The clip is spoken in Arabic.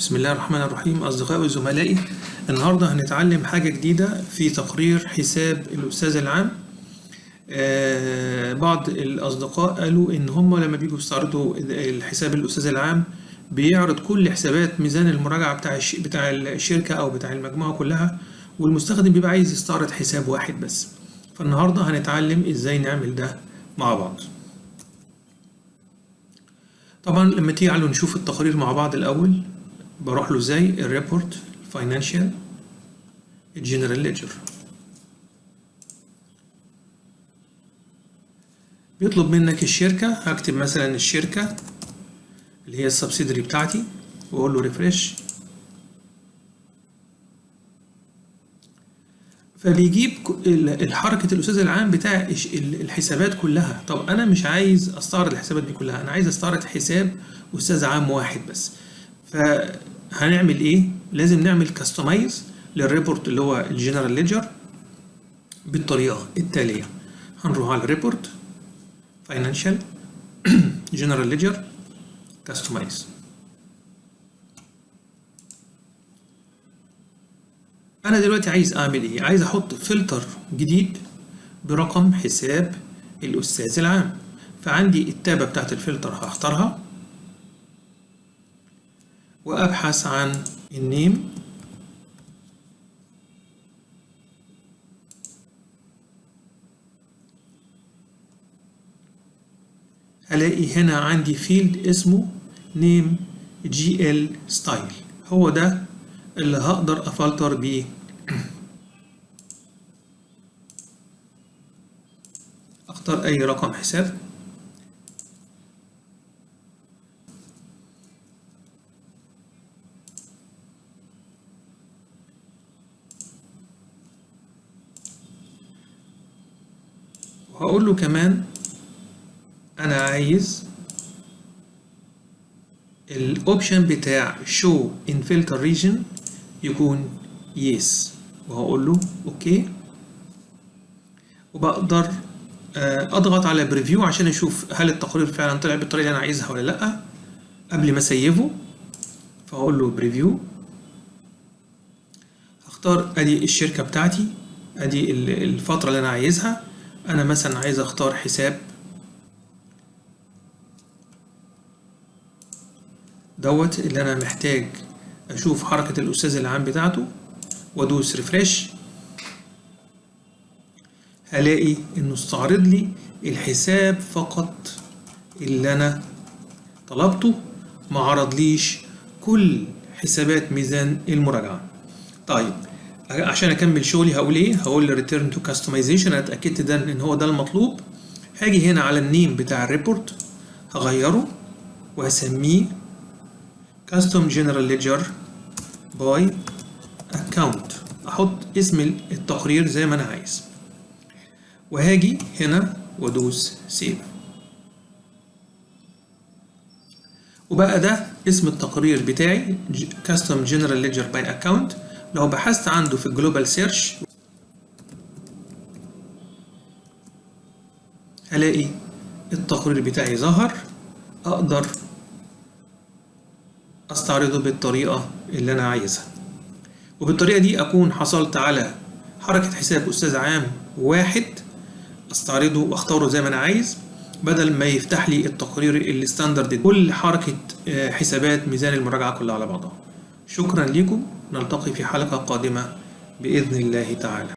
بسم الله الرحمن الرحيم. أصدقائي وزملائي، النهاردة هنتعلم حاجة جديدة في تقرير حساب الأستاذ العام. بعض الأصدقاء قالوا إن هم لما بيجوا يستعرضوا الحساب الأستاذ العام بيعرض كل حسابات ميزان المراجعة بتاع الشركة أو بتاع المجموعة كلها، والمستخدم بيبقى عايز يستعرض حساب واحد بس. فالنهاردة هنتعلم إزاي نعمل ده مع بعض. طبعا لما تعالوا نشوف التقرير مع بعض الأول، بروح له ازاي؟ الريبورت، الفاينانشال، الجنرال ليدجر. بيطلب منك الشركة، هكتب مثلا الشركة اللي هي السبسيدري بتاعتي واقول له ريفريش، فبيجيب حركة الأستاذ العام بتاع الحسابات كلها. طب أنا مش عايز أستعرض الحسابات دي كلها، أنا عايز أستعرض حساب أستاذ عام واحد بس. فهنعمل إيه؟ لازم نعمل كاستمايز للريبورت اللي هو الجنرال ليدجر بالطريقة التالية. هنروح على الريبورت، فاينانشال، جنرال ليدجر، كاستمايز. أنا دلوقتي عايز أعمل إيه؟ عايز أحط فلتر جديد برقم حساب الأستاذ العام. فعندي التابة بتاعت الفلتر هختارها وأبحث عن النيم، هلاقي هنا عندي فيلد اسمه نيم GL ستايل، هو ده اللي هقدر أفلتر بيه. أختار أي رقم حساب، وهقول له كمان أنا عايز الأوبشن بتاع show in filter region يكون yes، وهقول له أوكي. وبقدر أضغط على بريفيو عشان أشوف هل التقرير فعلا طلع بالطريقة اللي أنا عايزها ولا لأ قبل ما أسيفه. فهقول له بريفيو، هختار أدي الشركة بتاعتي، أدي الفترة اللي أنا عايزها. أنا مثلا عايز أختار حساب دوت اللي أنا محتاج أشوف حركة الأستاذ العام بتاعته، وأدوس ريفريش، هلاقي إنه استعرض لي الحساب فقط اللي أنا طلبته، ما عرضليش كل حسابات ميزان المراجعة. طيب عشان أكمل شغلي هقول إيه؟ هقول return to customization. أنا اتأكدت ده إن هو ده المطلوب. هاجي هنا على النيم بتاع الريبورت، هغيره وهسميه Custom General Ledger by Account. أحط اسم التقرير زي ما أنا عايز، وهاجي هنا وأدوس سيف. وبقى ده اسم التقرير بتاعي Custom General Ledger by Account. لو بحثت عنده في الجلوبال سيرش هلاقي التقرير بتاعي ظهر، أقدر أستعرضه بالطريقة اللي أنا عايزها، وبالطريقة دي أكون حصلت على حركة حساب أستاذ عام واحد أستعرضه وأختاره زي ما أنا عايز، بدل ما يفتح لي التقرير الستاندرد كل حركة حسابات ميزان المراجعة كلها على بعضها. شكرا لكم، نلتقي في حلقة قادمة بإذن الله تعالى.